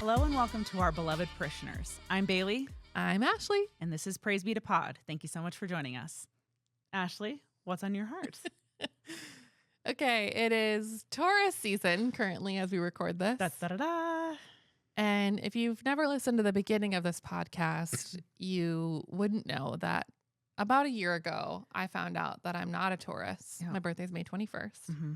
Hello and welcome to our beloved parishioners. I'm Bailee. I'm Ashley. And this is Praise Be to Pod. Thank you so much for joining us. Ashley, what's on your heart? Okay, it is Taurus season currently as we record this. Da-da-da-da. And if you've never listened to the beginning of this podcast, you wouldn't know that about a year ago, I found out that I'm not a Taurus. Yeah. My birthday's May 21st. Mm-hmm.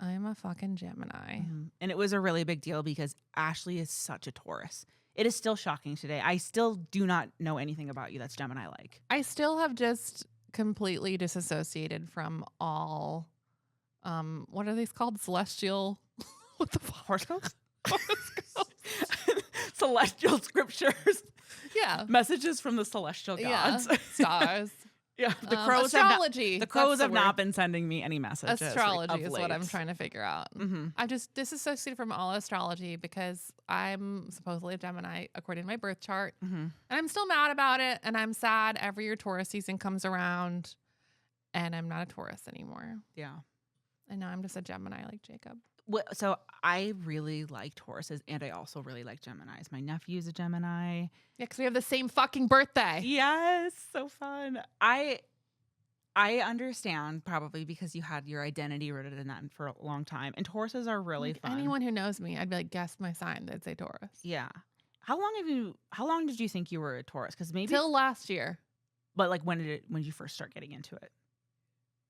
I'm a fucking Gemini. Mm-hmm. And it was a really big deal because Ashley is such a Taurus. It is still shocking today. I still do not know anything about you that's Gemini-like. I still have just completely disassociated from all, what are these called? Celestial, what the fuck? Horoscopes? Celestial scriptures. Yeah. Messages from the celestial gods. Yeah. Stars. Yeah, the crows astrology. The crows That's have not been sending me any messages. Astrology of is late. what I'm trying to figure out. Mm-hmm. I just disassociated from all astrology because I'm supposedly a Gemini according to my birth chart. Mm-hmm. And I'm still mad about it. And I'm sad every year Taurus season comes around and I'm not a Taurus anymore. Yeah. And now I'm just a Gemini like Jacob. Well, so I really like Tauruses and I also really like Geminis. My nephew's a Gemini. Yeah, because we have the same fucking birthday. Yes, so fun. I understand probably because you had your identity rooted in that for a long time. And Tauruses are really Like fun. anyone who knows me, I'd be like, guess my sign. They'd say Taurus. Yeah. How long did you think you were a Taurus? Because maybe Till last year. but like when did you first start getting into it?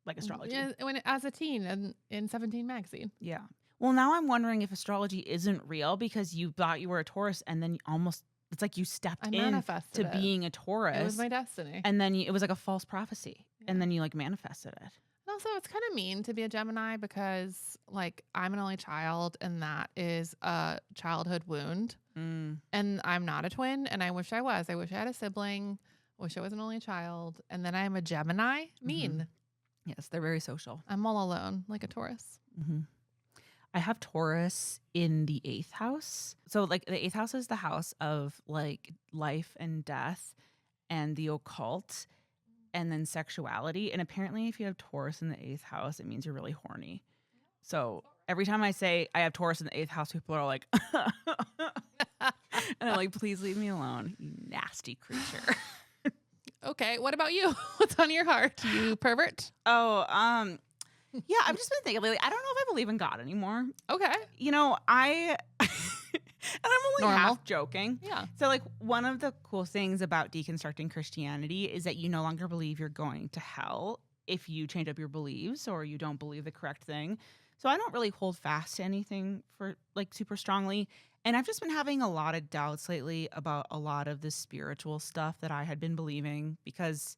Like astrology. Yeah, as a teen in 17 magazine. Yeah. Well, now I'm wondering if astrology isn't real because you thought you were a Taurus and then it's like you stepped I in manifested to it. being a Taurus. It was my destiny. And then it was like a false prophecy. Yeah. And then you like manifested it. And also, it's kind of mean to be a Gemini because, like, I'm an only child, and that is a childhood wound. And I'm not a twin, and I wish I was. I wish I had a sibling. I wish I was an only child. And then I'm a Gemini. Mean. Mm-hmm. Yes, they're very social. I'm all alone, like a Taurus. Mm-hmm. I have Taurus in the 8th house. So, like, the 8th house is the house of, like, life and death and the occult and then sexuality. And apparently, if you have Taurus in the 8th house, it means you're really horny. So, every time I say I have Taurus in the 8th house, people are like, and I'm like, please leave me alone, you nasty creature. Okay, what about you? What's on your heart, you pervert? Oh, yeah, I've just been thinking lately, I don't know if I believe in God anymore. Okay. You know, and I'm only Normal. half joking. Yeah. So, like, one of the cool things about deconstructing Christianity is that you no longer believe you're going to hell if you change up your beliefs or you don't believe the correct thing. So I don't really hold fast to anything for, like, super strongly. And I've just been having a lot of doubts lately about a lot of the spiritual stuff that I had been believing because,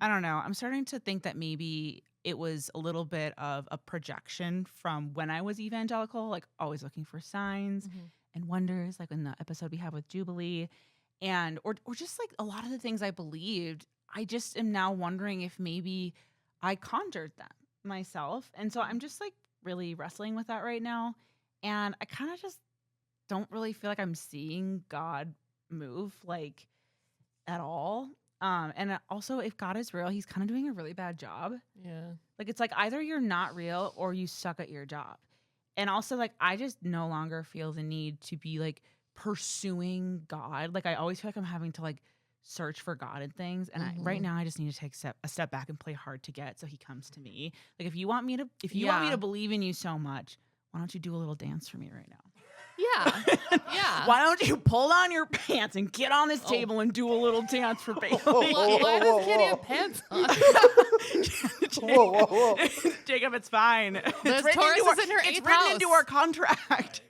I don't know, I'm starting to think that maybe it was a little bit of a projection from when I was evangelical, like always looking for signs and wonders, like in the episode we have with Jubilee, and or just like a lot of the things I believed, I just am now wondering if maybe I conjured them myself. And so I'm just like really wrestling with that right now. And I kind of just don't really feel like I'm seeing God move like at all. And also, if God is real, he's kind of doing a really bad job. Yeah. Like, it's like either you're not real or you suck at your job. And also, like, I just no longer feel the need to be, like, pursuing God. Like, I always feel like I'm having to, like, search for God and things. And right now, I just need to take a step back and play hard to get so he comes to me. Like, if you want me to believe in you so much, why don't you do a little dance for me right now? Yeah. Yeah. Why don't you pull down your pants and get on this table and do a little dance for Bailee? Why does Kitty have pants on? Whoa. Jacob, it's fine. There's It's Tauruses in her it's 8th written house. into our contract.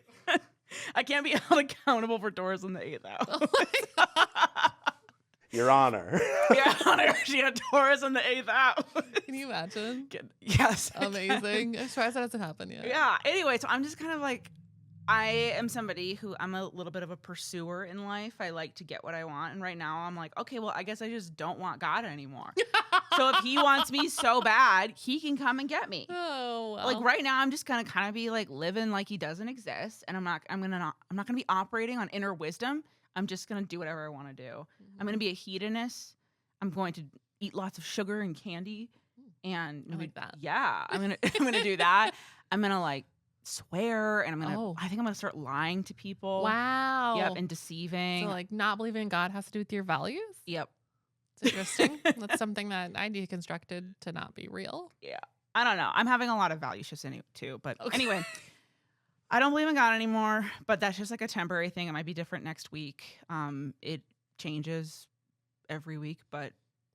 I can't be held accountable for Taurus in the 8th house. Your Honor. Your Honor, she had Taurus in the 8th house. Can you imagine? Yes. Amazing. I'm surprised that hasn't happened yet. Yeah. Anyway, so I'm just kind of like, I am somebody who I'm a little bit of a pursuer in life. I like to get what I want. And right now I'm like, okay, well, I guess I just don't want God anymore. So if he wants me so bad, he can come and get me. Oh, well. Like right now I'm just gonna kind of be like living like he doesn't exist. And I'm not gonna be operating on inner wisdom. I'm just gonna do whatever I want to do. I'm gonna be a hedonist. I'm going to eat lots of sugar and candy. And I like that. Yeah, I'm gonna do that. I'm gonna like swear, and I think I'm gonna start lying to people. Wow. Yep, and deceiving. So like not believing in God has to do with your values? Yep. It's interesting. That's something that I deconstructed to not be real. Yeah. I don't know. I'm having a lot of value shifts too. But Okay. anyway, I don't believe in God anymore, but that's just like a temporary thing. It might be different next week. It changes every week, but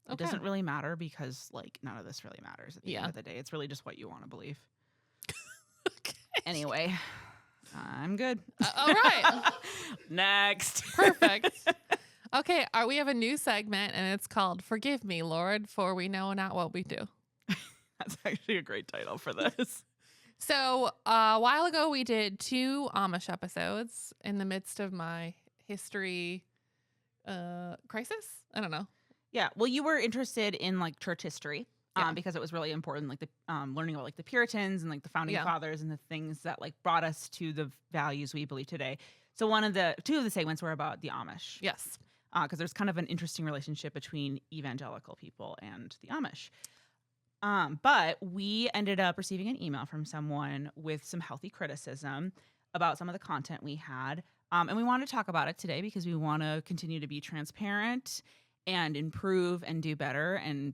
it doesn't really matter because like none of this really matters at the end of the day. It's really just what you want to believe. Okay. Anyway, I'm good. All right. Next. Perfect. Okay, we have a new segment, and it's called Forgive Me, Lord, for we know not what we do. That's actually a great title for this. So a while ago, we did 2 Amish episodes in the midst of my history crisis. I don't know. Yeah. Well, you were interested in like church history Yeah. because it was really important, like the learning about like the Puritans and like the founding fathers and the things that like brought us to the values we believe today. So 2 of the segments were about the Amish. Yes. Because there's kind of an interesting relationship between evangelical people and the Amish. But we ended up receiving an email from someone with some healthy criticism about some of the content we had. And we want to talk about it today because we want to continue to be transparent and improve and do better and,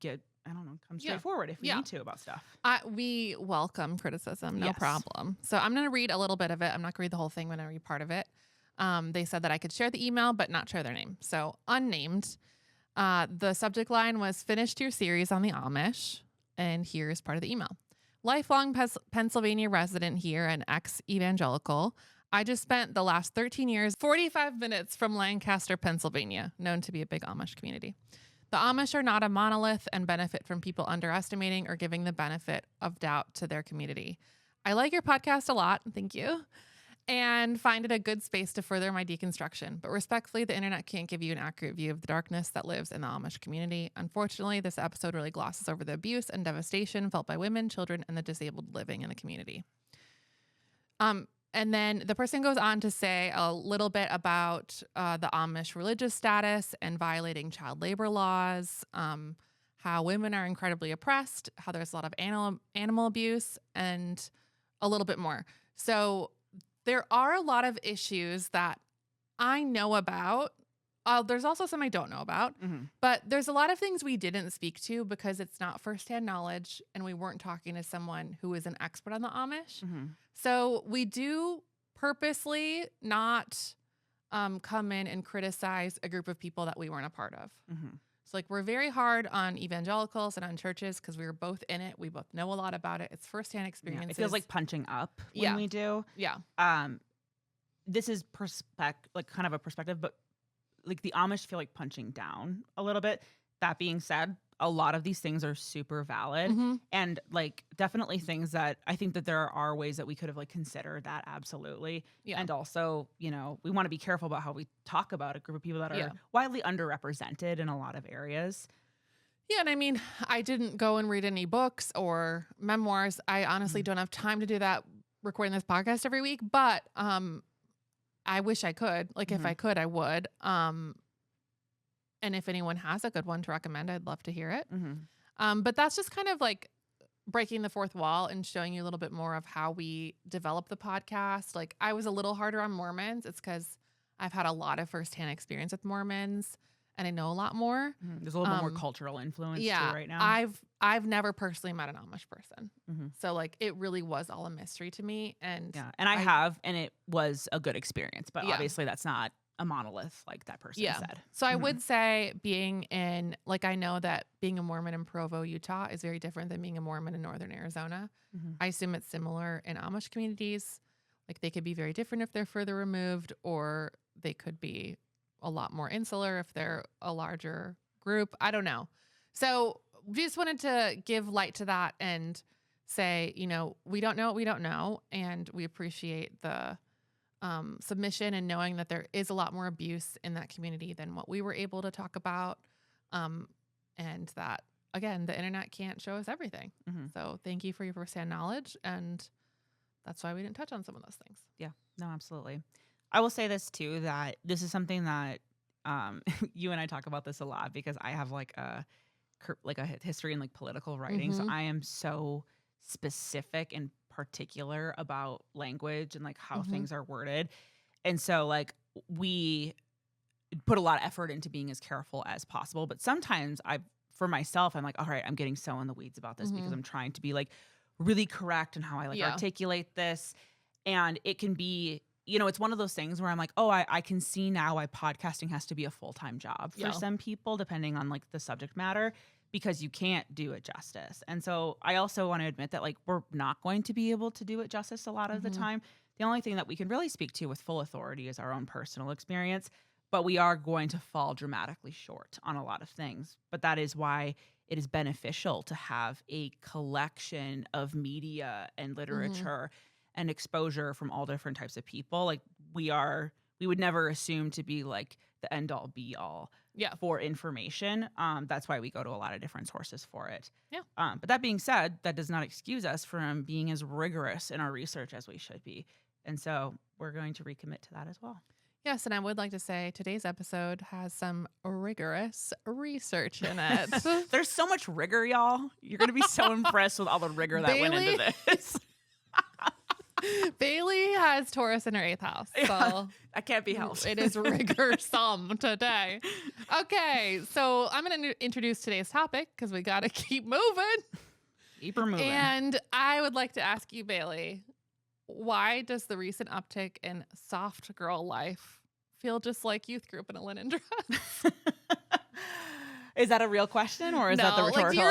come straight forward if we need to about stuff. We welcome criticism, no Yes. problem. So I'm going to read a little bit of it. I'm not going to read the whole thing, but I'm going to read part of it. They said that I could share the email, but not share their name. So unnamed. The subject line was finished your series on the Amish. And here's part of the email. Lifelong Pennsylvania resident here and ex-evangelical. I just spent the last 13 years, 45 minutes from Lancaster, Pennsylvania, known to be a big Amish community. The Amish are not a monolith and benefit from people underestimating or giving the benefit of doubt to their community. I like your podcast a lot. Thank you. And find it a good space to further my deconstruction. But respectfully, the internet can't give you an accurate view of the darkness that lives in the Amish community. Unfortunately, this episode really glosses over the abuse and devastation felt by women, children, and the disabled living in the community. And then the person goes on to say a little bit about the Amish religious status and violating child labor laws, how women are incredibly oppressed, how there's a lot of animal abuse, and a little bit more. So there are a lot of issues that I know about. There's also some I don't know about, but there's a lot of things we didn't speak to because it's not firsthand knowledge and we weren't talking to someone who is an expert on the Amish. So we do purposely not come in and criticize a group of people that we weren't a part of. So like we're very hard on evangelicals and on churches because we were both in it. We both know a lot about it. It's firsthand experiences. It feels like punching up when we do. Yeah. This is kind of a perspective, but like the Amish feel like punching down a little bit. That being said, a lot of these things are super valid and like definitely things that I think that there are ways that we could have like considered that absolutely. Yeah. And also, we want to be careful about how we talk about a group of people that are widely underrepresented in a lot of areas. Yeah. And I mean, I didn't go and read any books or memoirs. I honestly don't have time to do that recording this podcast every week, but I wish I could. Like if I could, I would. And if anyone has a good one to recommend, I'd love to hear it. But that's just kind of like breaking the fourth wall and showing you a little bit more of how we develop the podcast. Like I was a little harder on Mormons. It's because I've had a lot of firsthand experience with Mormons and I know a lot more. There's a little bit more cultural influence too right now. I've never personally met an Amish person. So like it really was all a mystery to me. And I have, and it was a good experience, but obviously that's not a monolith like that person said. So I would say being in, like, I know that being a Mormon in Provo, Utah is very different than being a Mormon in Northern Arizona. I assume it's similar in Amish communities. Like they could be very different if they're further removed, or they could be a lot more insular if they're a larger group. I don't know. So we just wanted to give light to that and say, we don't know what we don't know. And we appreciate the submission and knowing that there is a lot more abuse in that community than what we were able to talk about. And that, again, the internet can't show us everything. So thank you for your firsthand knowledge. And that's why we didn't touch on some of those things. Yeah, no, absolutely. I will say this too, that this is something that you and I talk about this a lot because I have like a history in like political writing. So I am so specific and particular about language and like how things are worded. And so like we put a lot of effort into being as careful as possible. But sometimes for myself, I'm like, all right, I'm getting so in the weeds about this because I'm trying to be like really correct in how I like articulate this. And it can be, it's one of those things where I'm like, oh, I can see now why podcasting has to be a full-time job for some people, depending on like the subject matter, because you can't do it justice. And so I also want to admit that like we're not going to be able to do it justice a lot of the time. The only thing that we can really speak to with full authority is our own personal experience, but we are going to fall dramatically short on a lot of things. But that is why it is beneficial to have a collection of media and literature and exposure from all different types of people. Like we would never assume to be like the end all be all for information. That's why we go to a lot of different sources for it. Yeah. But that being said, that does not excuse us from being as rigorous in our research as we should be. And so we're going to recommit to that as well. Yes, and I would like to say today's episode has some rigorous research in it. There's so much rigor, y'all. You're going to be so impressed with all the rigor that went into this. Bailee has Taurus in her 8th house. So that can't be helped. It is rigorsome today. Okay, so I'm going to introduce today's topic because we got to keep moving. Keep her moving. And I would like to ask you, Bailee, why does the recent uptick in soft girl life feel just like youth group in a linen dress? Is that a real question or is that the rhetorical?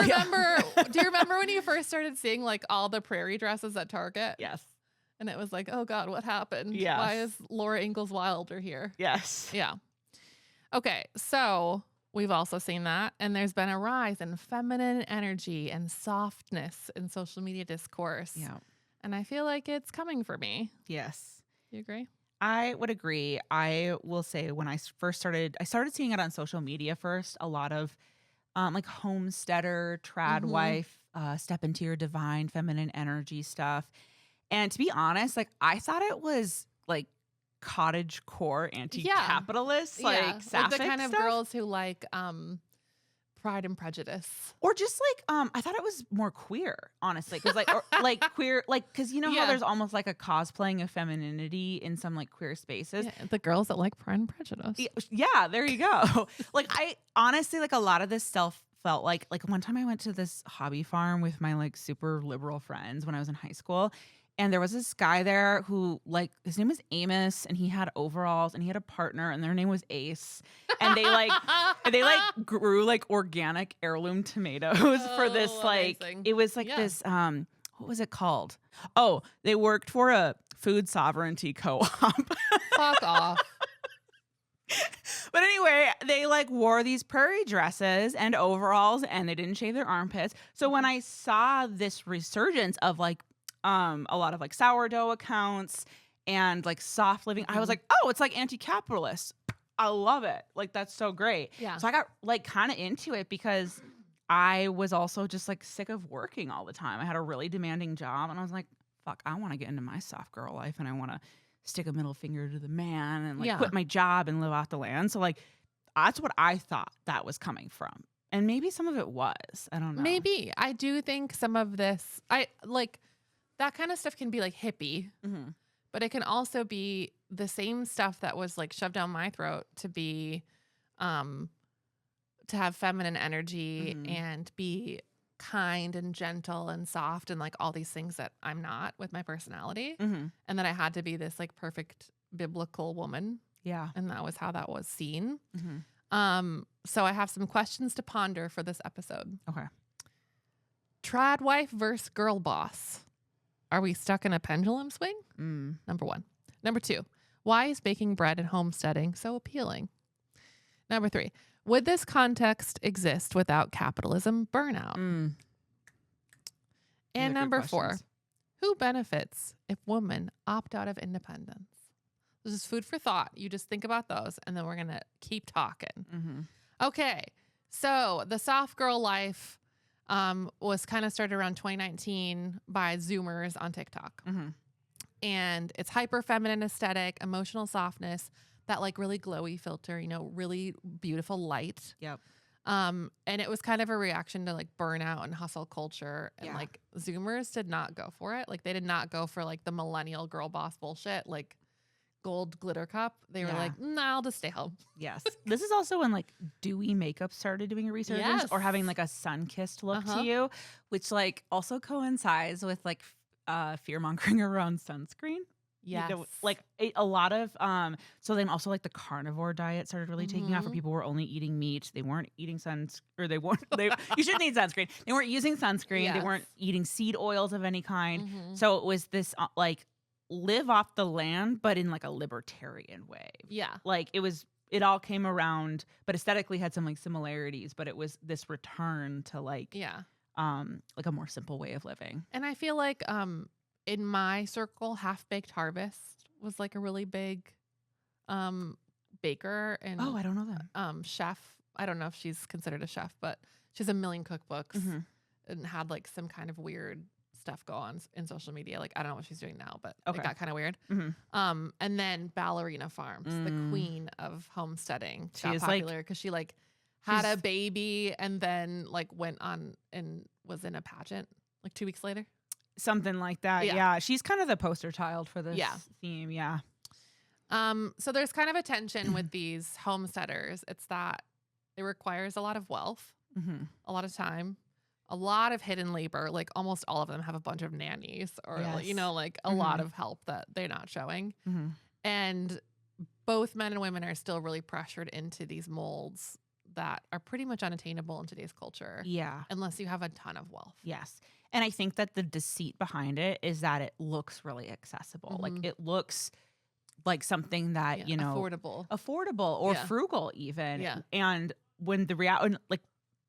Like, do you remember when you first started seeing like all the prairie dresses at Target? Yes. And it was like, oh God, what happened? Yes. Why is Laura Ingalls Wilder here? Yes. Yeah. Okay. So we've also seen that. And there's been a rise in feminine energy and softness in social media discourse. Yeah. And I feel like it's coming for me. Yes. You agree? I would agree. I will say when I started seeing it on social media first, a lot of like homesteader, tradwife, step into your divine feminine energy stuff. And to be honest, like I thought it was like cottage core anti-capitalist, like sapphic the kind stuff. of girls who like Pride and Prejudice, or just like I thought it was more queer, honestly, because like or, like queer, like because you know how there's almost like a cosplaying of femininity in some like queer spaces. Yeah, the girls that like Pride and Prejudice. Yeah, there you go. Like I honestly like a lot of this stuff felt like one time I went to this hobby farm with my like super liberal friends when I was in high school. And there was this guy there who, like, his name was Amos, and he had overalls, and he had a partner, and their name was Ace. And they grew like organic heirloom tomatoes for this, like, amazing. It was like this, what was it called? Oh, they worked for a food sovereignty co-op. Fuck off. But anyway, they like wore these prairie dresses and overalls, and they didn't shave their armpits. So when I saw this resurgence of like, a lot of like sourdough accounts and like soft living, I was like, oh, it's like anti-capitalist. I love it. Like, that's so great. Yeah. So I got like kind of into it because I was also just like sick of working all the time. I had a really demanding job and I was like, fuck, I want to get into my soft girl life and I want to stick a middle finger to the man and like quit my job and live off the land. So like, that's what I thought that was coming from. And maybe some of it was, I don't know. Maybe. I do think some of this, I like, that kind of stuff can be like hippie, but it can also be the same stuff that was like shoved down my throat to be, to have feminine energy and be kind and gentle and soft and like all these things that I'm not with my personality. And that I had to be this like perfect biblical woman. Yeah. And that was how that was seen. So I have some questions to ponder for this episode. Okay. Tradwife versus girl boss. Are we stuck in a pendulum swing? Number 1. Number 2, why is baking bread and homesteading so appealing? Number 3, would this context exist without capitalism burnout? And number 4, who benefits if women opt out of independence? This is food for thought. You just think about those, and then we're going to keep talking. Okay, so the soft girl life was kind of started around 2019 by Zoomers on TikTok. And it's hyper feminine aesthetic, emotional softness, that like really glowy filter, you know, really beautiful light. Yep. And it was kind of a reaction to like burnout and hustle culture. And Yeah. like Zoomers did not go for it. Like they did not go for like the millennial girl boss bullshit, like gold glitter cup. They were Yeah. like, nah, I'll just stay home. Yes. This is also when like dewy makeup started doing a resurgence, or having Yes. like a sun-kissed look Uh-huh. to you, which like also coincides with like fear mongering around sunscreen. Yes. Like a lot of so then also like the carnivore diet started really taking off, where Mhm. people were only eating meat. They weren't eating you shouldn't eat sunscreen. They weren't using sunscreen. They Yes. weren't eating seed oils of any kind. Mhm. So it was this like live off the land, but in like a libertarian way. Yeah. Like it all came around, but aesthetically had some like similarities, but it was this return to like Yeah. like a more simple way of living. And I feel like in my circle, Half Baked Harvest was like a really big baker and Oh, I don't know that. chef. I don't know if she's considered a chef, but she has a million cookbooks and had like some kind of weird stuff go on in social media. Like I don't know what she's doing now, but Okay. it got kind of weird. Mhm. And then Ballerina Farms, the queen of homesteading, She got is, like- popular because she like had a she's- baby and then like went on and was in a pageant like 2 weeks later. Something like that. Yeah. Yeah. She's kind of the poster child for this Yeah. theme. Yeah. So there's kind of a tension with these homesteaders. It's that it requires a lot of wealth, Mm-hmm. a lot of time, a lot of hidden labor. Like almost all of them have a bunch of nannies or like, Yes. like a lot of help that they're not showing. Mm-hmm. And both men and women are still really pressured into these molds that are pretty much unattainable in today's culture Yeah. unless you have a ton of wealth. Yes. And I think that the deceit behind it is that it looks really accessible. Like Mhm. it looks like something that, Yeah, affordable affordable. or Yeah. frugal even. Yeah. And when the reality, like,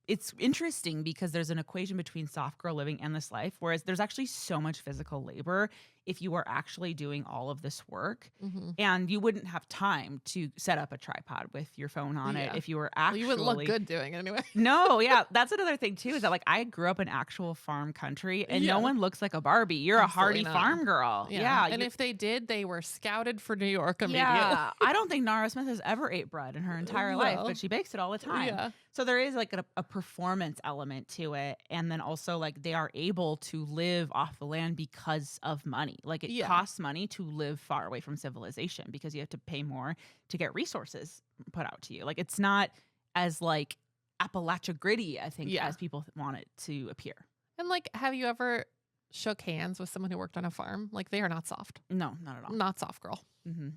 it's interesting because there's an equation between soft girl living and this life, whereas there's actually so much physical labor if you are actually doing all of this work, Mm-hmm. and you wouldn't have time to set up a tripod with your phone on it Yeah. if you were Well, actually. you wouldn't look good doing it anyway. No, yeah, that's another thing too. Is that like I grew up in actual farm country, and Yeah. no one looks like a Barbie. You're Absolutely a hardy not. farm girl. Yeah, And if they did, they were scouted for New York immediately. yeah. I don't think Nara Smith has ever ate bread in her entire life, No. but she bakes it all the time. Yeah. So there is like a performance element to it, and then also like they are able to live off the land because of money. Like it Yeah. costs money to live far away from civilization because you have to pay more to get resources put out to you. Like it's not as like Appalachia gritty, I think, Yeah. as people want it to appear. And like, have you ever shook hands with someone who worked on a farm? Like, they are not soft. No, not at all. Not soft girl. Mm-hmm.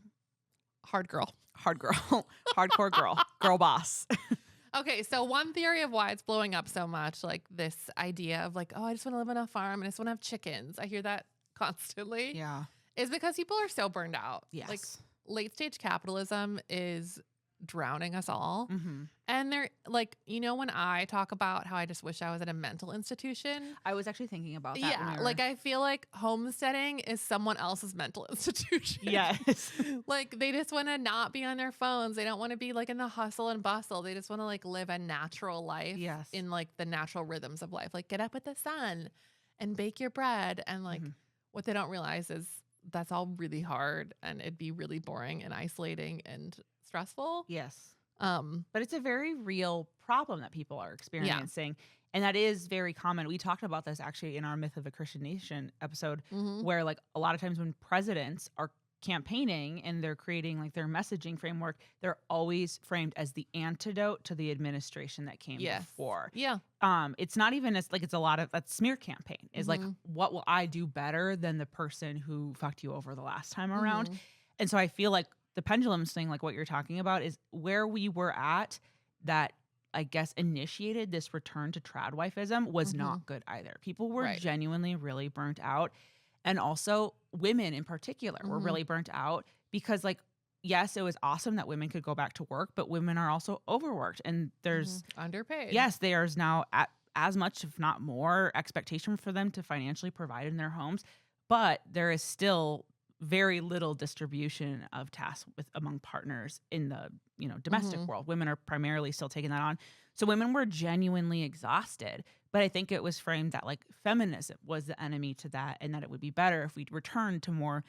Hard girl. Hard girl, hardcore girl, girl boss. Okay, so one theory of why it's blowing up so much, like this idea of like, oh, I just want to live on a farm and I just want to have chickens. I hear that constantly. Yeah. Is because people are so burned out. Yes. Like late stage capitalism is drowning us all. Mm-hmm. And they're like, when I talk about how I just wish I was at a mental institution. I was actually thinking about that. when Yeah. we were- Like I feel like homesteading is someone else's mental institution. Yes. Like they just want to not be on their phones. They don't want to be like in the hustle and bustle. They just want to like live a natural life Yes. in like the natural rhythms of life. Like get up with the sun and bake your bread. And like Mhm. what they don't realize is that's all really hard and it'd be really boring and isolating and stressful. Yes. Um, But it's a very real problem that people are experiencing. And that is very common. We talked about this actually in our Myth of a Christian Nation episode, mhm. where like a lot of times when presidents are campaigning and they're creating like their messaging framework, they're always framed as the antidote to the administration that came Yes. before. Yeah. It's not even as like it's a lot of that smear campaign is like, Mhm. what will I do better than the person who fucked you over the last time around? Mhm. And so I feel like the pendulum swing, like what you're talking about, is where we were at that I guess initiated this return to tradwifism was not good either. People were Right. genuinely really burnt out. And also women in particular were Mhm. really burnt out because like, yes, it was awesome that women could go back to work, but women are also overworked. And there's, Underpaid. yes, there's now as much, if not more, expectation for them to financially provide in their homes. But there is still very little distribution of tasks among partners in the domestic Mhm. world. Women are primarily still taking that on. So women were genuinely exhausted. But I think it was framed that like feminism was the enemy to that, and that it would be better if we returned to more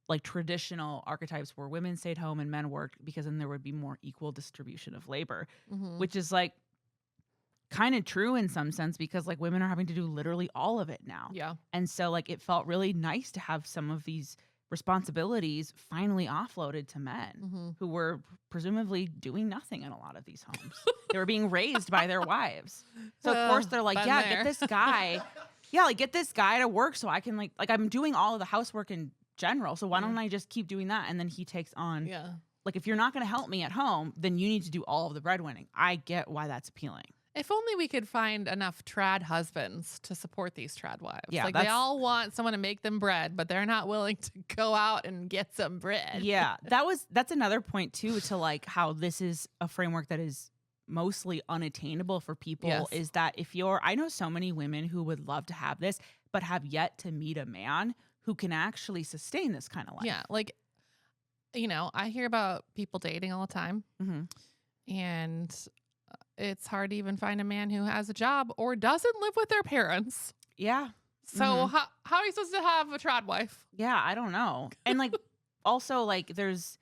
like traditional archetypes where women stayed home and men worked, because then there would be more equal distribution of labor, Mhm. which is like kind of true in some sense because like women are having to do literally all of it now. Yeah. And so like it felt really nice to have some of these responsibilities finally offloaded to men who were presumably doing nothing in a lot of these homes. They were being raised by their wives. So of course they're like, been yeah, there. get this guy. Yeah, like get this guy to work so I can like I'm doing all of the housework in general. So why don't I just keep doing that? And then he takes on like if you're not going to help me at home, then you need to do all of the breadwinning. I get why that's appealing. If only we could find enough trad husbands to support these trad wives. Yeah, like they all want someone to make them bread, but they're not willing to go out and get some bread. Yeah, that's another point too to like how this is a framework that is mostly unattainable for people. Yes. Is that if I know so many women who would love to have this, but have yet to meet a man who can actually sustain this kind of life. Yeah, like, you know, I hear about people dating all the time, and it's hard to even find a man who has a job or doesn't live with their parents. Yeah. So how are you supposed to have a trad wife? Yeah, I don't know. And like also like there's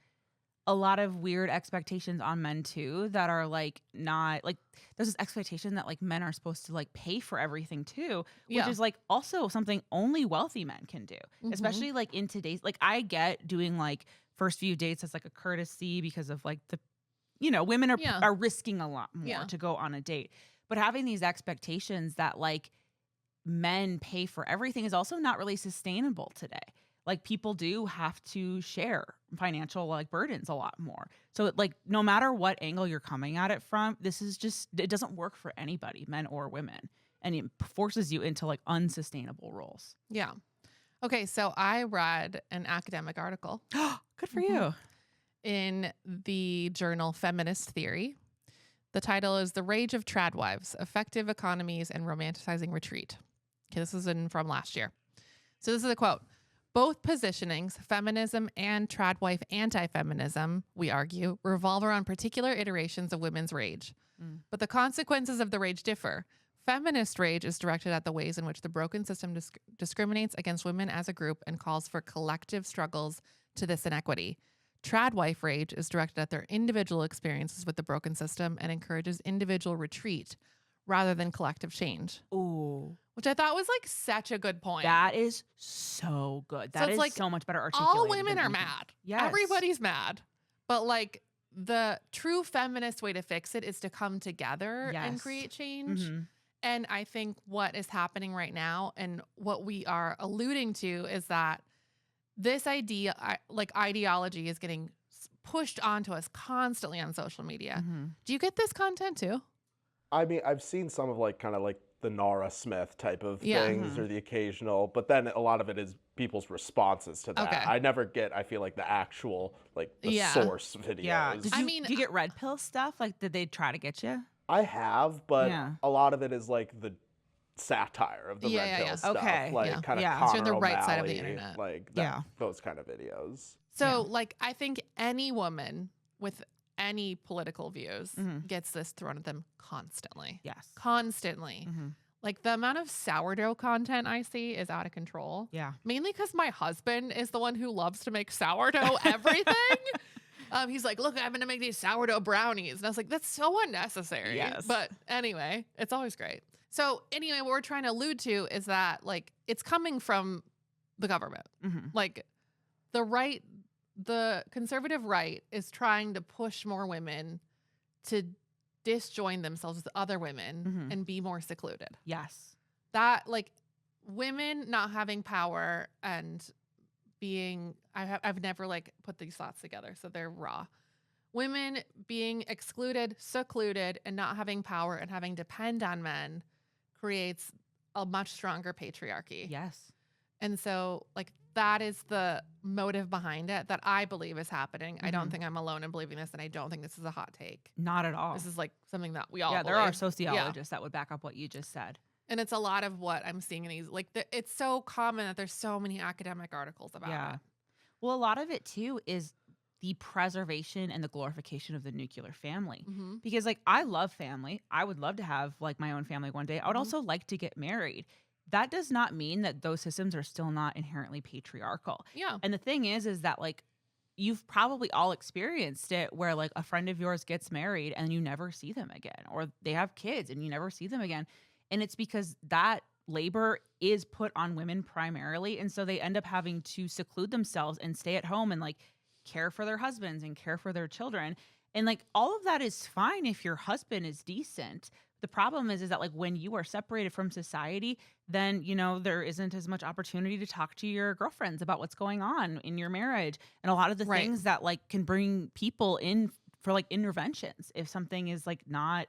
a lot of weird expectations on men too that are like not like there's this expectation that like men are supposed to like pay for everything too, which is like also something only wealthy men can do, especially like in today's like I get doing like first few dates as like a courtesy because of like the women are risking a lot more to go on a date, but having these expectations that like men pay for everything is also not really sustainable today. Like people do have to share financial like burdens a lot more. So like no matter what angle you're coming at it from, this is just it doesn't work for anybody, men or women, and it forces you into like unsustainable roles. Yeah. Okay, so I read an academic article. Good for you. In the journal Feminist Theory. The title is The Rage of Tradwives, Effective Economies and Romanticizing Retreat. Okay, this is from last year. So this is a quote. Both positionings, feminism and tradwife anti-feminism, we argue, revolve around particular iterations of women's rage. But the consequences of the rage differ. Feminist rage is directed at the ways in which the broken system discriminates against women as a group and calls for collective struggles to this inequity. Tradwife rage is directed at their individual experiences with the broken system and encourages individual retreat rather than collective change. Ooh. Which I thought was like such a good point. That is so good. That is like so much better articulated. all women than are anything. mad. Yes. Everybody's mad. But like the true feminist way to fix it is to come together and create change. And I think what is happening right now and what we are alluding to is that this idea, like ideology, is getting pushed onto us constantly on social media. Do you get this content too? I mean, I've seen some of like kind of like the Nara Smith type of things or the occasional, but then a lot of it is people's responses to that. Okay. I never get, I feel like the actual, like the source videos. Yeah. Did you get red pill stuff? Like, did they try to get you? I have, but a lot of it is like the satire of the red pill stuff. Okay. Like kind of So Connor you're the right side of the O'Malley, internet. like that, those kind of videos. So like I think any woman with any political views gets this thrown at them constantly. Yes. Constantly. Like the amount of sourdough content I see is out of control. Yeah. Mainly because my husband is the one who loves to make sourdough everything. He's like, look, I'm going to make these sourdough brownies. And I was like, that's so unnecessary. Yes. But anyway, it's always great. So anyway, what we're trying to allude to is that like it's coming from the government. Like the conservative right is trying to push more women to disjoin themselves with other women and be more secluded. Yes. That like women not having power and being, I've never like put these thoughts together, so they're raw. Women being excluded, secluded, and not having power and having to depend on men creates a much stronger patriarchy. Yes. And so like that is the motive behind it that I believe is happening. I don't think I'm alone in believing this, and I don't think this is a hot take. Not at all. This is like something that we all there believe. are sociologists that would back up what you just said. And it's a lot of what I'm seeing in these. Like it's so common that there's so many academic articles about it. Well, a lot of it too is the preservation and the glorification of the nuclear family. Because like I love family. I would love to have like my own family one day. I would also like to get married. That does not mean that those systems are still not inherently patriarchal. Yeah. And the thing is that like you've probably all experienced it where like a friend of yours gets married and you never see them again, or they have kids and you never see them again. And it's because that labor is put on women primarily. And so they end up having to seclude themselves and stay at home and like care for their husbands and care for their children. And like all of that is fine if your husband is decent. The problem is that like when you are separated from society, then, you know, there isn't as much opportunity to talk to your girlfriends about what's going on in your marriage. And a lot of the things that like can bring people in for like interventions if something is like not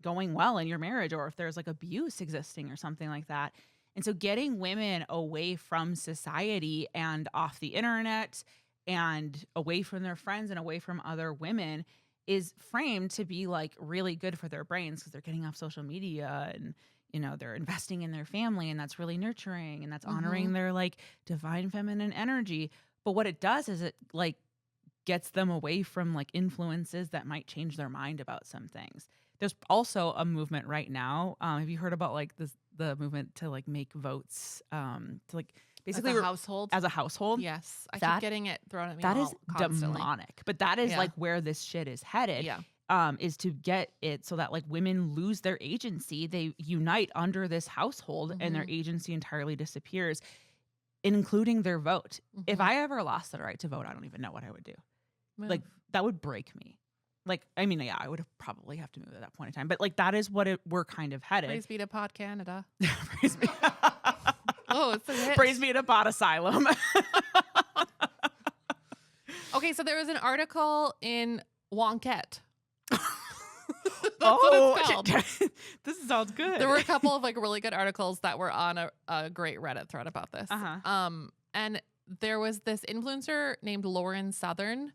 going well in your marriage, or if there's like abuse existing or something like that. And so getting women away from society and off the internet and away from their friends and away from other women is framed to be like really good for their brains because they're getting off social media and, you know, they're investing in their family, and that's really nurturing and that's honoring their like divine feminine energy. But what it does is it like gets them away from like influences that might change their mind about some things. There's also a movement right now. Have you heard about like the movement to like make votes to like basically as a household? As a household, yes, I keep getting it thrown at me. That is constantly. demonic, but that is like where this shit is headed. Yeah. Is to get it so that like women lose their agency. They unite under this household and their agency entirely disappears, including their vote. If I ever lost the right to vote, I don't even know what I would do. Move. Like that would break me. Like, I mean, yeah, I would probably have to move at that point in time. But like that is what we're kind of headed. Praise be to Pod Canada. Praise be. Oh, it's a hit. Praise be to Pod Asylum. Okay, so there was an article in Wonkette. This sounds good. There were a couple of like really good articles that were on a great Reddit thread about this. And there was this influencer named Lauren Southern,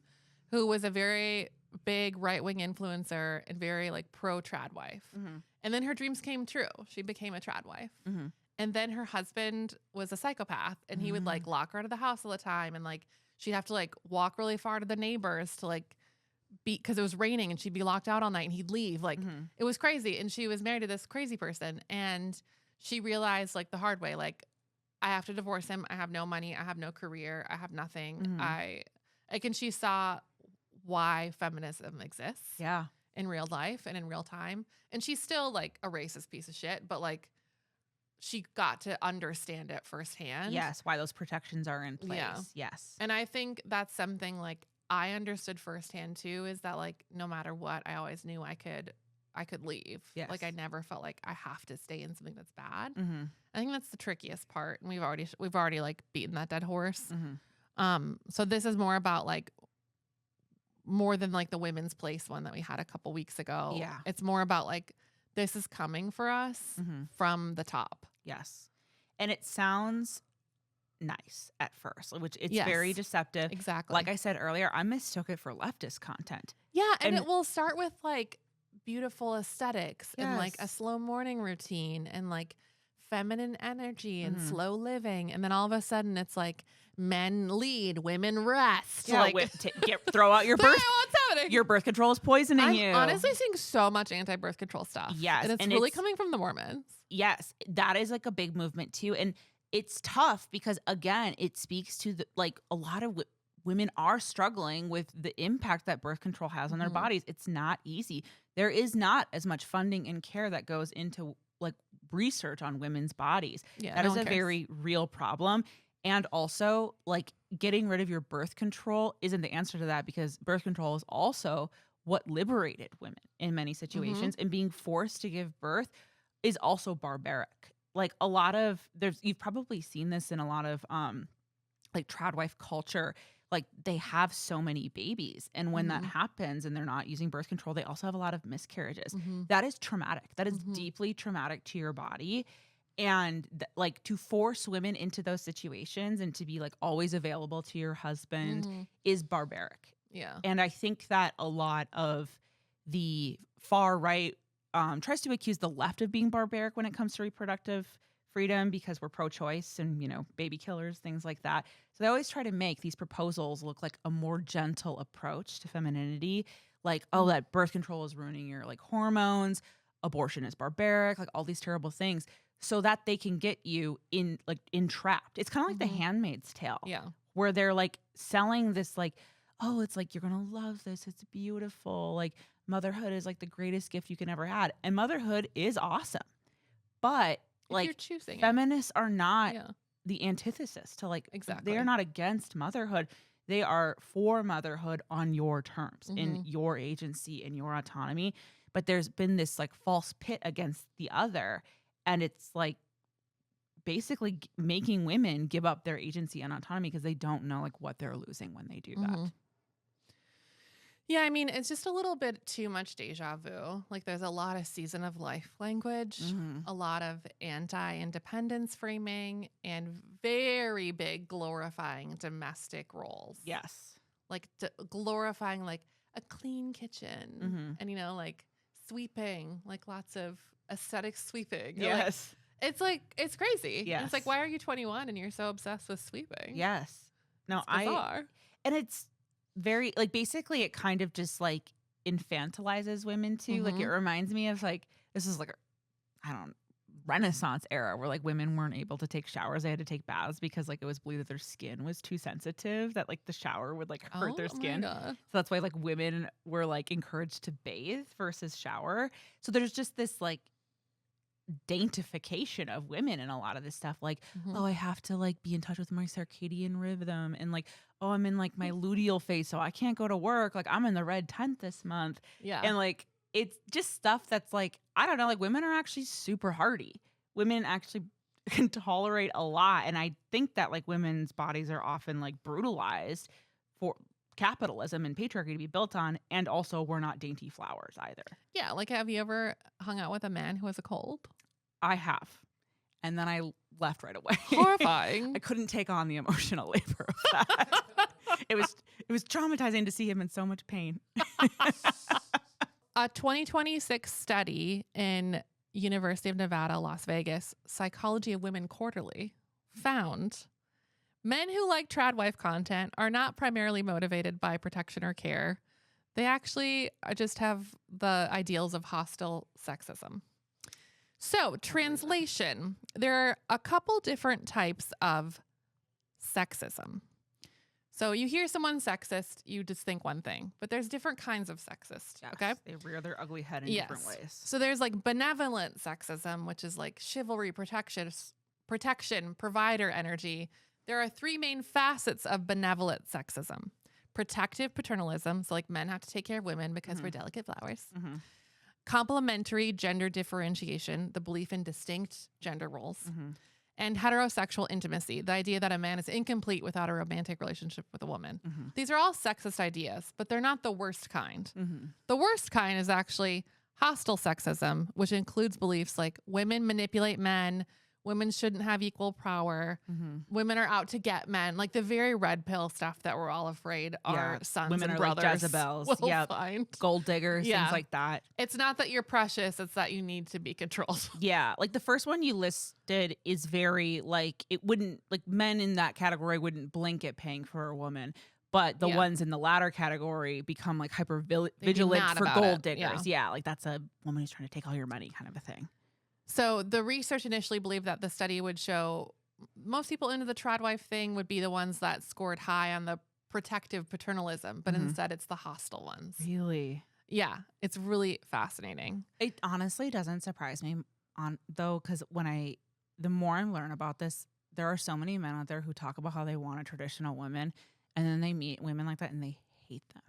who was a very big right-wing influencer and very like pro tradwife. And then her dreams came true. She became a tradwife. And then her husband was a psychopath, and he would like lock her out of the house all the time, and like she'd have to like walk really far to the neighbors to like because it was raining, and she'd be locked out all night, and he'd leave. Like it was crazy. And she was married to this crazy person, and she realized like the hard way, like I have to divorce him. I have no money. I have no career. I have nothing. And she saw why feminism exists. Yeah. In real life and in real time. And she's still like a racist piece of shit, but like she got to understand it firsthand. Yes, why those protections are in place. Yeah. Yes. And I think that's something like I understood firsthand too, is that like no matter what, I always knew I could leave. Yes. Like I never felt like I have to stay in something that's bad. I think that's the trickiest part, and we've already like beaten that dead horse. So this is more about like more than like the women's place one that we had a couple weeks ago. Yeah. It's more about like this is coming for us from the top. Yes. And it sounds nice at first, which it's very deceptive. Exactly. Like I said earlier, I mistook it for leftist content. Yeah. And it will start with like beautiful aesthetics and like a slow morning routine and like feminine energy and slow living. And then all of a sudden it's like men lead, women rest. Yeah, like throw out your birth. What's happening? Your birth control is poisoning you. I'm honestly seeing so much anti-birth control stuff. Yes. And it's really coming from the Mormons. Yes. That is like a big movement too. And it's tough because again, it speaks to the, like a lot of women are struggling with the impact that birth control has on their bodies. It's not easy. There is not as much funding and care that goes into like research on women's bodies. Yeah, that is a very real problem. And also, like, getting rid of your birth control isn't the answer to that, because birth control is also what liberated women in many situations. And being forced to give birth is also barbaric. Like a lot of you've probably seen this in a lot of like tradwife culture. Like they have so many babies, and when that happens and they're not using birth control, they also have a lot of miscarriages. That is traumatic. That is deeply traumatic to your body. And like to force women into those situations and to be like always available to your husband is barbaric. Yeah. And I think that a lot of the far right tries to accuse the left of being barbaric when it comes to reproductive freedom, because we're pro-choice and, you know, baby killers, things like that. So they always try to make these proposals look like a more gentle approach to femininity. Like, oh, that birth control is ruining your like hormones, abortion is barbaric, like all these terrible things, so that they can get you entrapped. It's kind of like The Handmaid's Tale. Yeah. Where they're like selling this like, oh, it's like, you're going to love this. It's beautiful. Like, motherhood is like the greatest gift you can ever had. And motherhood is awesome. But If like, you're choosing feminists are not Yeah. the antithesis to like, Exactly. they are not against motherhood. They are for motherhood on your terms, in your agency and your autonomy. But there's been this like false pit against the other. And it's like basically making women give up their agency and autonomy because they don't know like what they're losing when they do that. Yeah, I mean, it's just a little bit too much deja vu. Like, there's a lot of season of life language, a lot of anti-independence framing, and very big glorifying domestic roles. Yes. Like, glorifying, like, a clean kitchen and, you know, like, sweeping, like, lots of aesthetic sweeping. Yes. Like, it's crazy. Yes. And it's like, why are you 21 and you're so obsessed with sweeping? Yes. No, it's bizarre. And it's very, like, basically it kind of just like infantilizes women too. Like, it reminds me of like, this is like, Renaissance era where like women weren't able to take showers. They had to take baths because like it was believed that their skin was too sensitive, that like the shower would like hurt their skin. So that's why like women were like encouraged to bathe versus shower. So there's just this like daintification of women in a lot of this stuff. Like, oh, I have to like be in touch with my circadian rhythm, and like, oh, I'm in like my luteal phase, so I can't go to work. Like, I'm in the red tent this month. Yeah. And like, it's just stuff that's like, I don't know, like women are actually super hardy. Women actually can tolerate a lot. And I think that like women's bodies are often like brutalized for capitalism and patriarchy to be built on. And also, we're not dainty flowers either. Yeah. Like, have you ever hung out with a man who has a cold? I have. And then I left right away. Horrifying. I couldn't take on the emotional labor of that. It was traumatizing to see him in so much pain. A 2026 study in University of Nevada, Las Vegas, Psychology of Women Quarterly, found men who like tradwife content are not primarily motivated by protection or care. They actually just have the ideals of hostile sexism. So, translation. There are a couple different types of sexism. So you hear someone sexist, you just think one thing, but there's different kinds of sexist. Yes, okay. They rear their ugly head in different ways. So there's like benevolent sexism, which is like chivalry, protection, provider energy. There are three main facets of benevolent sexism: protective paternalism. So like men have to take care of women because we're delicate flowers. Complementary gender differentiation, the belief in distinct gender roles. And heterosexual intimacy, the idea that a man is incomplete without a romantic relationship with a woman. These are all sexist ideas, but they're not the worst kind. The worst kind is actually hostile sexism, which includes beliefs like women manipulate men, women shouldn't have equal power, women are out to get men, like the very red pill stuff that we're all afraid our sons women and are brothers like Jezebels, will find. Gold diggers, Yeah. things like that. It's not that you're precious, it's that you need to be controlled. Yeah, like the first one you listed is very like, it wouldn't, like men in that category wouldn't blink at paying for a woman. But the ones in the latter category become like hyper vigilant for gold diggers. Yeah, like that's a woman who's trying to take all your money kind of a thing. So the research initially believed that the study would show most people into the tradwife thing would be the ones that scored high on the protective paternalism, but instead it's the hostile ones. Really? Yeah, it's really fascinating. It honestly doesn't surprise me because the more I learn about this, there are so many men out there who talk about how they want a traditional woman, and then they meet women like that and they hate them.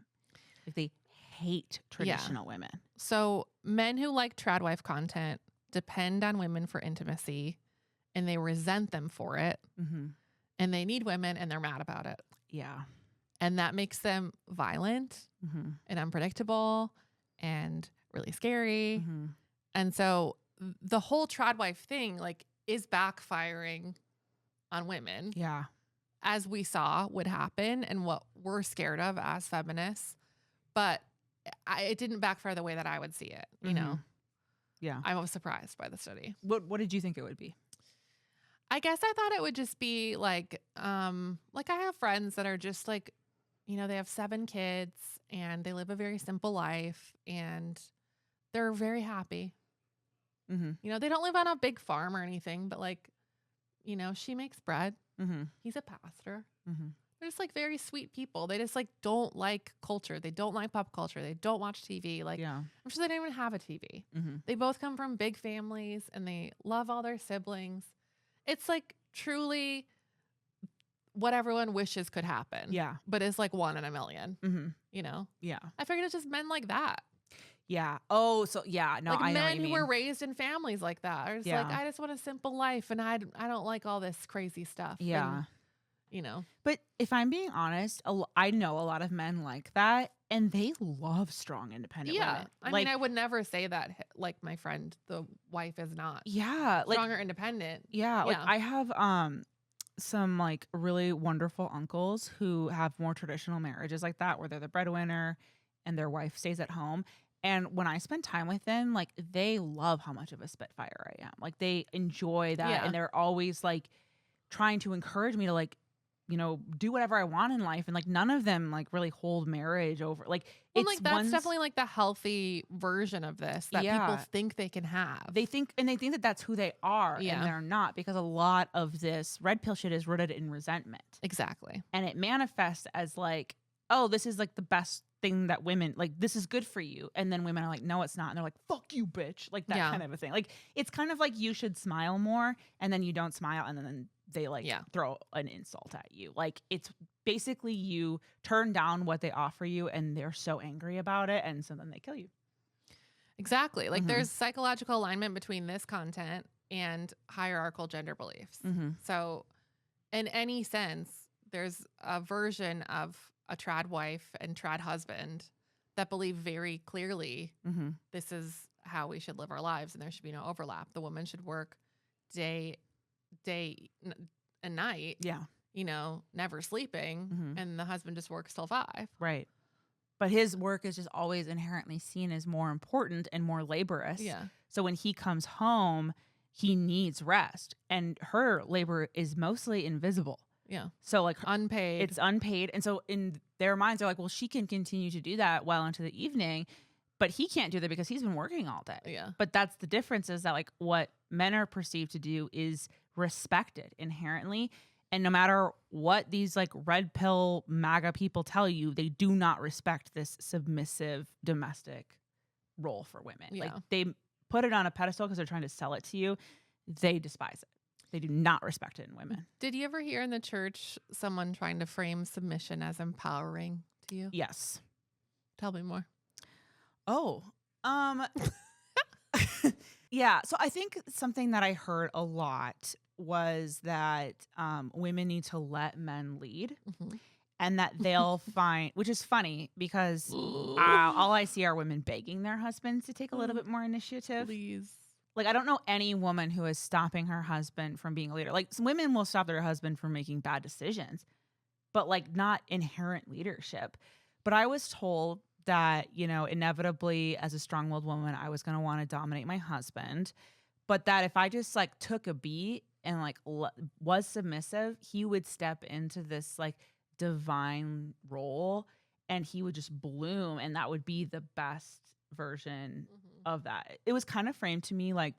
Like they hate traditional women. So men who like tradwife content depend on women for intimacy, and they resent them for it, and they need women and they're mad about it. Yeah. And that makes them violent and unpredictable and really scary. And so the whole tradwife thing like is backfiring on women. Yeah. As we saw would happen and what we're scared of as feminists. But it didn't backfire the way that I would see it, you know? Yeah. I was surprised by the study. What did you think it would be? I guess I thought it would just be like I have friends that are just like, you know, they have 7 kids and they live a very simple life and they're very happy. You know, they don't live on a big farm or anything, but like, you know, she makes bread. He's a pastor. They're just like very sweet people. They just like don't like culture. They don't like pop culture. They don't watch TV. Like, I'm sure they don't even have a TV. They both come from big families and they love all their siblings. It's like truly what everyone wishes could happen. Yeah. But it's like 1 in a million, you know? Yeah. I figured it's just men like that. Yeah. Oh, so yeah. No, like I know what men you mean. who were raised in families like that are just like, I just want a simple life and I don't like all this crazy stuff. Yeah. And, you know. But if I'm being honest, I know a lot of men like that and they love strong, independent women. I mean, I would never say that like my friend, the wife is not. Yeah. Strong or independent. Yeah. Like I have some like really wonderful uncles who have more traditional marriages like that where they're the breadwinner and their wife stays at home. And when I spend time with them, like they love how much of a spitfire I am. Like they enjoy that and they're always like trying to encourage me to like, you know, do whatever I want in life. And like none of them like really hold marriage over like it's like that's definitely like the healthy version of this that people think they can have. They think that that's who they are and they're not, because a lot of this red pill shit is rooted in resentment. Exactly. And it manifests as like, oh, this is like the best thing that women like, this is good for you. And then women are like, no, it's not. And they're like, fuck you, bitch. Like that kind of a thing. Like it's kind of like you should smile more and then you don't smile and then they like throw an insult at you. Like it's basically you turn down what they offer you and they're so angry about it. And so then they kill you. Exactly. Like there's psychological alignment between this content and hierarchical gender beliefs. So in any sense, there's a version of a trad wife and trad husband that believe very clearly this is how we should live our lives and there should be no overlap. The woman should work day and night, you know, never sleeping, and the husband just works till 5. Right. But his work is just always inherently seen as more important and more laborious. Yeah. So when he comes home, he needs rest, and her labor is mostly invisible. Yeah. So like unpaid. It's unpaid. And so in their minds, they're like, well, she can continue to do that well into the evening, but he can't do that because he's been working all day. Yeah. But that's the difference, is that like what men are perceived to do is respected inherently. And no matter what these like red pill MAGA people tell you, they do not respect this submissive domestic role for women. Yeah. Like they put it on a pedestal because they're trying to sell it to you. They despise it. They do not respect it in women. Did you ever hear in the church someone trying to frame submission as empowering to you? Yes. Tell me more. Oh, yeah. So I think something that I heard a lot was that women need to let men lead, and that they'll find, which is funny because all I see are women begging their husbands to take a little bit more initiative. Please. Like, I don't know any woman who is stopping her husband from being a leader. Like, some women will stop their husband from making bad decisions, but like not inherent leadership. But I was told that, you know, inevitably as a strong-willed woman, I was going to want to dominate my husband, but that if I just like took a beat and like was submissive, he would step into this like divine role and he would just bloom, and that would be the best version of that. It was kind of framed to me like,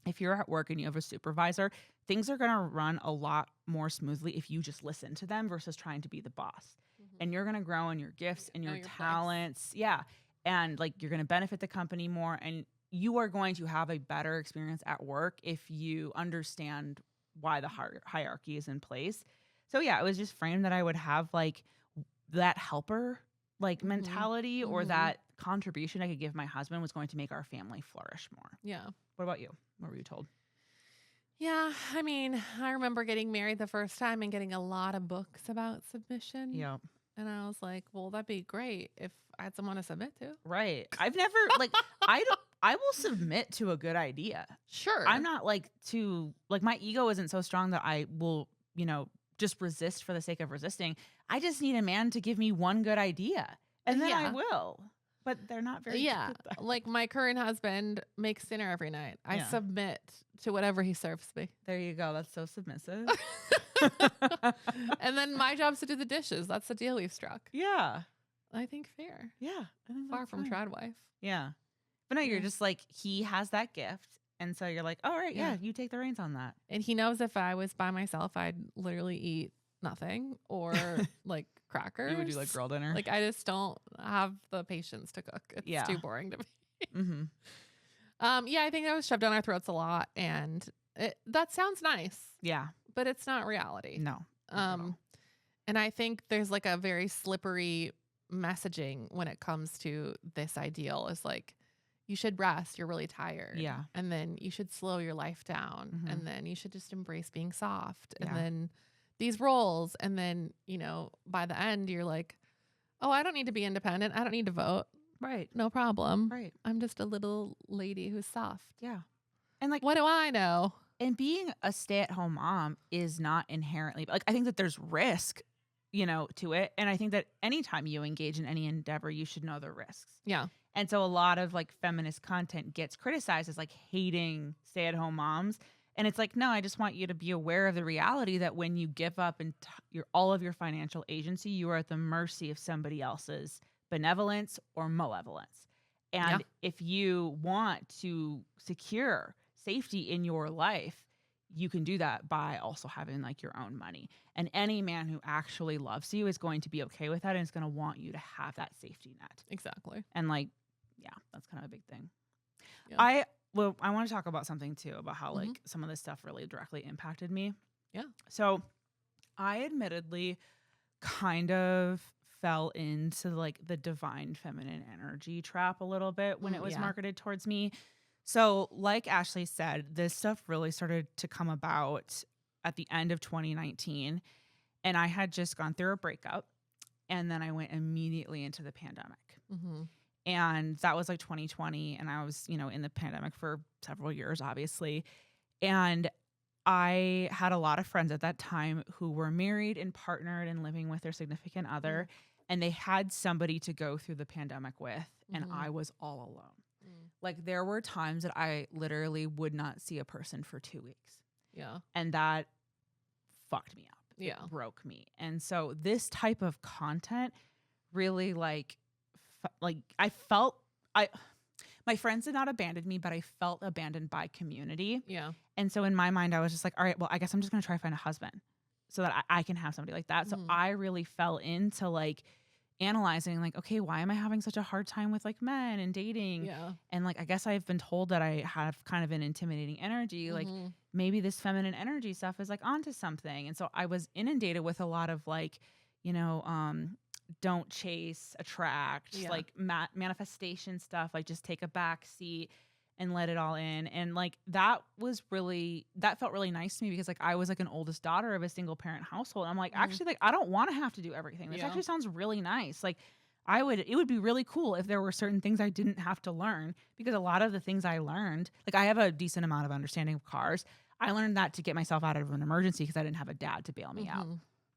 if you're at work and you have a supervisor, things are going to run a lot more smoothly if you just listen to them versus trying to be the boss. And you're going to grow in your gifts and your talents. Yeah. And like, you're going to benefit the company more, and you are going to have a better experience at work if you understand why the hierarchy is in place. So yeah, it was just framed that I would have like that helper like mentality, or that contribution I could give my husband was going to make our family flourish more. Yeah. What about you? What were you told? Yeah. I mean, I remember getting married the first time and getting a lot of books about submission. Yeah. And I was like, well, that'd be great if I had someone to submit to. Right. I've never like, I will submit to a good idea. Sure. I'm not like my ego isn't so strong that I will, you know, just resist for the sake of resisting. I just need a man to give me one good idea, and then I will. But they're not very good at that. Like my current husband makes dinner every night. I submit to whatever he serves me. There you go. That's so submissive. And then my job's to do the dishes. That's the deal we've struck. Yeah. I think fair. Yeah. I think Far from tradwife. Yeah. But no, you're just like, he has that gift. And so you're like, all right, yeah, you take the reins on that. And he knows if I was by myself, I'd literally eat nothing or like crackers. You would do like girl dinner. Like I just don't have the patience to cook. It's too boring to me. Mm-hmm. Yeah, I think that was shoved down our throats a lot, and that sounds nice. Yeah, but it's not reality. no. Not at all. And I think there's like a very slippery messaging when it comes to this ideal is like, you should rest. You're really tired. Yeah. And then you should slow your life down. Mhm. And then you should just embrace being soft. Yeah. And then these roles. And then, by the end, you're like, oh, I don't need to be independent. I don't need to vote. Right. No problem. Right. I'm just a little lady who's soft. Yeah. And like, What do I know? and being a stay-at-home mom is not inherently like, I think that there's risk, to it. And I think that anytime you engage in any endeavor, you should know the risks. Yeah. And so a lot of like feminist content gets criticized as like hating stay-at-home moms. And it's like, no, I just want you to be aware of the reality that when you give up and all of your financial agency, you are at the mercy of somebody else's benevolence or malevolence. And if you want to secure safety in your life, you can do that by also having like your own money. And any man who actually loves you is going to be okay with that and is going to want you to have that safety net. Exactly. And like, yeah, that's kind of a big thing. Yeah. I want to talk about something too, about how like some of this stuff really directly impacted me. Yeah. So I admittedly kind of fell into like the divine feminine energy trap a little bit when it was marketed towards me. So like Ashley said, this stuff really started to come about at the end of 2019. And I had just gone through a breakup. And then I went immediately into the pandemic. Mm-hmm. And that was like 2020. And I was, in the pandemic for several years, obviously. And I had a lot of friends at that time who were married and partnered and living with their significant other. And they had somebody to go through the pandemic with. And I was all alone. Like there were times that I literally would not see a person for 2 weeks. Yeah. And that fucked me up. Yeah. It broke me. And so this type of content really my friends did not abandon me, but I felt abandoned by community. Yeah. And so in my mind, I was just like, all right, well, I guess I'm just going to try to find a husband so that I can have somebody like that. So I really fell into like analyzing like, okay, why am I having such a hard time with like men and dating? Yeah. And like, I guess I've been told that I have kind of an intimidating energy. Like maybe this feminine energy stuff is like onto something. And so I was inundated with a lot of like, don't chase, attract, like manifestation stuff, like just take a back seat and let it all in. And like, that felt really nice to me because like, I was like an oldest daughter of a single parent household. I'm like, actually, like, I don't want to have to do everything. This actually sounds really nice. Like it would be really cool if there were certain things I didn't have to learn, because a lot of the things I learned, like I have a decent amount of understanding of cars. I learned that to get myself out of an emergency because I didn't have a dad to bail me out.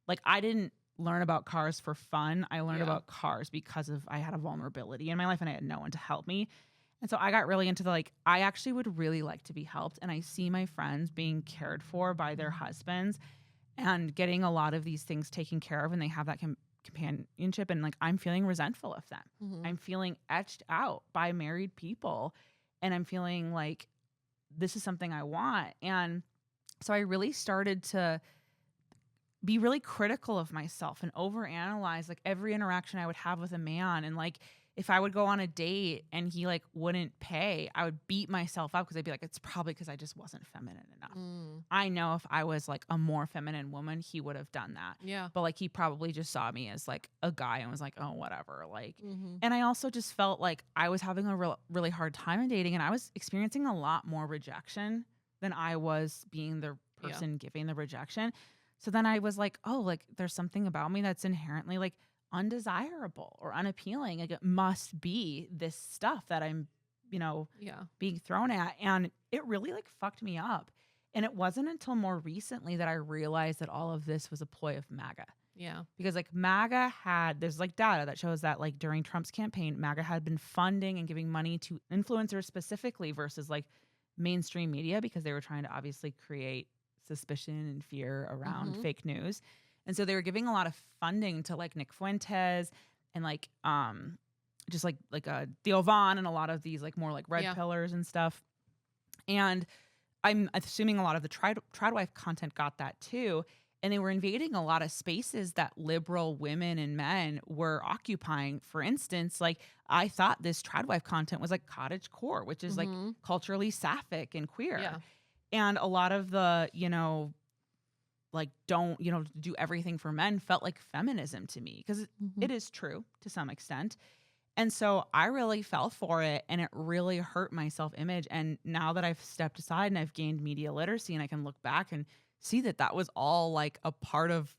Like I didn't learn about cars for fun. I learned about cars because I had a vulnerability in my life and I had no one to help me. And so I got really into I actually would really like to be helped. And I see my friends being cared for by their husbands and getting a lot of these things taken care of, and they have that companionship. And like, I'm feeling resentful of them. I'm feeling etched out by married people. And I'm feeling like this is something I want. And so I really started to be really critical of myself and overanalyze like every interaction I would have with a man. And like, if I would go on a date and he like wouldn't pay, I would beat myself up because I'd be like, it's probably because I just wasn't feminine enough. I know if I was like a more feminine woman, he would have done that. Yeah. But like, he probably just saw me as like a guy and was like, oh, whatever. Like, and I also just felt like I was having a really hard time in dating, and I was experiencing a lot more rejection than I was being the person giving the rejection. So then I was like, oh, like there's something about me that's inherently like undesirable or unappealing. Like it must be this stuff that I'm, being thrown at. And it really like fucked me up. And it wasn't until more recently that I realized that all of this was a ploy of MAGA. Yeah. Because like there's like data that shows that like during Trump's campaign, MAGA had been funding and giving money to influencers specifically versus like mainstream media, because they were trying to obviously create suspicion and fear around fake news. And so they were giving a lot of funding to like Nick Fuentes and like just like Theo Vaughn and a lot of these like more like red pillars and stuff. And I'm assuming a lot of the tradwife content got that too. and they were invading a lot of spaces that liberal women and men were occupying. For instance, like I thought this tradwife content was like cottagecore, which is like culturally sapphic and queer. Yeah. And a lot of the, like don't, do everything for men felt like feminism to me, because it is true to some extent. And so I really fell for it, and it really hurt my self-image. And now that I've stepped aside and I've gained media literacy, and I can look back and see that that was all like a part of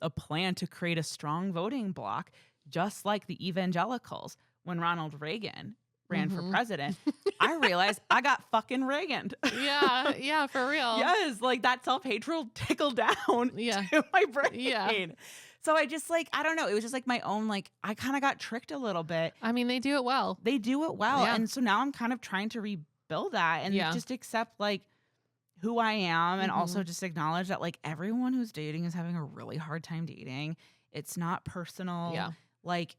a plan to create a strong voting bloc, just like the evangelicals. When Ronald Reagan ran for president, I realized I got fucking Reaganed. Yeah, for real. Yes, like that self-hatred tickled down to my brain. Yeah. So I just like, I don't know. It was just like my own, like, I kind of got tricked a little bit. I mean, they do it well. They do it well. Yeah. And so now I'm kind of trying to rebuild that and just accept like who I am, and also just acknowledge that like everyone who's dating is having a really hard time dating. It's not personal. Yeah. Like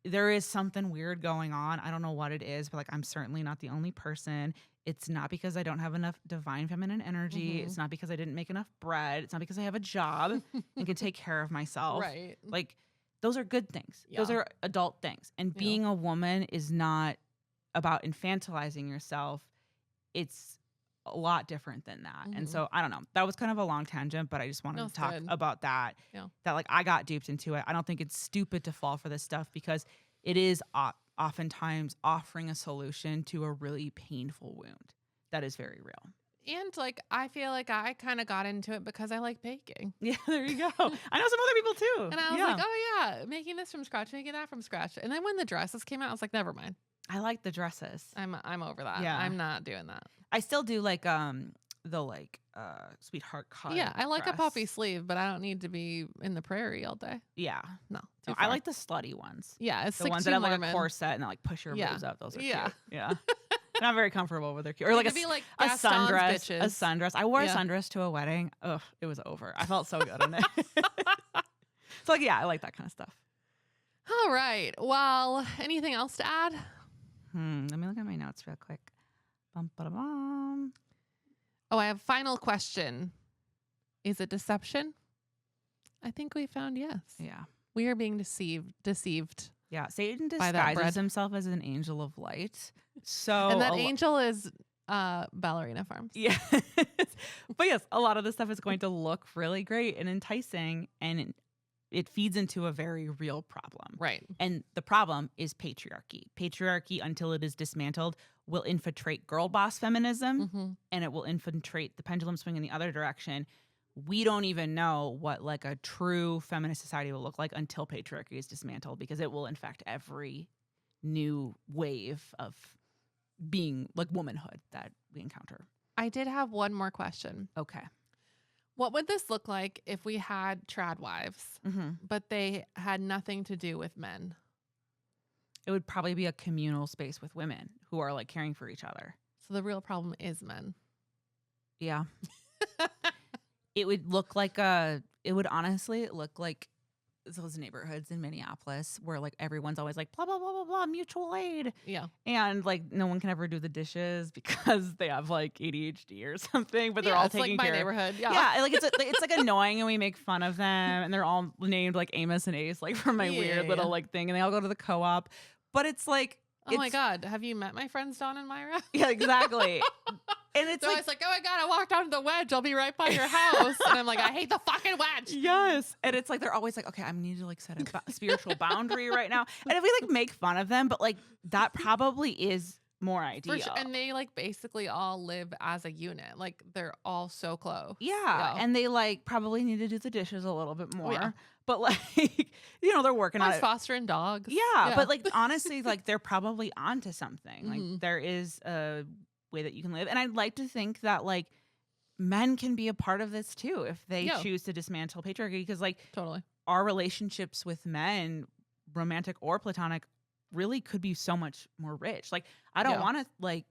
there is something weird going on. I don't know what it is, but like I'm certainly not the only person. It's not because I don't have enough divine feminine energy. It's not because I didn't make enough bread. It's not because I have a job and can take care of myself. Right. Like those are good things. Yeah. Those are adult things. And being a woman is not about infantilizing yourself. It's a lot different than that. And so I don't know. That was kind of a long tangent, but I just wanted to talk about that. Yeah. That like I got duped into it. I don't think it's stupid to fall for this stuff, because it is oftentimes offering a solution to a really painful wound that is very real. And like I feel like I kind of got into it because I like baking. Yeah, there you go. I know some other people too. And I was like, oh yeah, making this from scratch, making that from scratch. And then when the dresses came out, I was like, never mind. I like the dresses. I'm over that. Yeah. I'm not doing that. I still do like the like sweetheart cut. Yeah, I like dress. a puffy sleeve, but I don't need to be in the prairie all day. Yeah. No. No, I like the slutty ones. Yeah, it's The like ones that have like a corset and they like push your boobs up. Those are cute. Yeah. Not very comfortable, but they're cute. Or like be like a Gaston's sundress. bitches. A sundress. I wore a sundress to a wedding. Ugh, it was over. I felt so good in it. So like, yeah, I like that kind of stuff. All right. Well, anything else to add? Let me look at my notes real quick. Bum, ba, da, bum. Oh, I have a final question. Is it deception? I think we found yes. Yeah. We are being deceived. Yeah. Satan by that bread. disguises himself as an angel of light. So And that angel is Ballerina Farms. Yeah. But yes, a lot of this stuff is going to look really great and enticing, and it feeds into a very real problem. Right. And the problem is patriarchy. Patriarchy, until it is dismantled, will infiltrate girl boss feminism, and it will infiltrate the pendulum swing in the other direction. We don't even know what like a true feminist society will look like until patriarchy is dismantled, because it will infect every new wave of being like womanhood that we encounter. I did have one more question. Okay. What would this look like if we had tradwives, but they had nothing to do with men? It would probably be a communal space with women who are like caring for each other. So the real problem is men. Yeah. It would look like honestly look like those neighborhoods in Minneapolis where like everyone's always like blah, blah, blah, blah, blah, mutual aid. Yeah. And like no one can ever do the dishes because they have like ADHD or something, but they're all taking like care. My neighborhood. Yeah. Yeah. Like it's like annoying, and we make fun of them, and they're all named like Amos and Ace, like from my weird little like thing. And they all go to the co-op, but it's like, oh my God. Have you met my friends Dawn and Myra? Yeah, exactly. And it's so like, I was like, oh my God, I walked down to the wedge. I'll be right by your house. And I'm like, I hate the fucking wedge. Yes. And it's like, they're always like, okay, I need to like set a spiritual boundary right now. And if we like make fun of them, but like that probably is more ideal. For sure. And they like basically all live as a unit. Like they're all so close. Yeah. And they like probably need to do the dishes a little bit more. Yeah. But like, they're working on it. Fostering dogs. Yeah. But like, honestly, like they're probably onto something. Like there is a way that you can live. And I'd like to think that like men can be a part of this too if they choose to dismantle patriarchy, because like totally our relationships with men, romantic or platonic, really could be so much more rich. Like I don't want to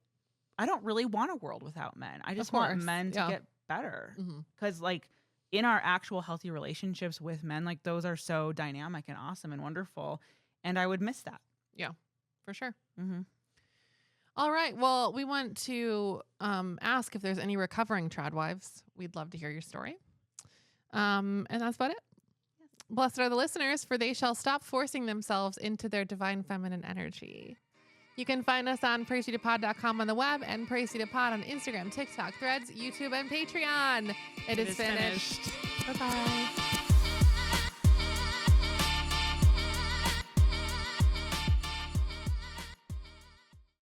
I don't really want a world without men. I just want men to get better, because like in our actual healthy relationships with men, like those are so dynamic and awesome and wonderful, and I would miss that. Yeah, for sure. All right. Well, we want to ask if there's any recovering tradwives. We'd love to hear your story. And that's about it. Blessed are the listeners, for they shall stop forcing themselves into their divine feminine energy. You can find us on PraiseBeToPod.com on the web and PraiseBeToPod on Instagram, TikTok, Threads, YouTube, and Patreon. It is finished. Bye-bye.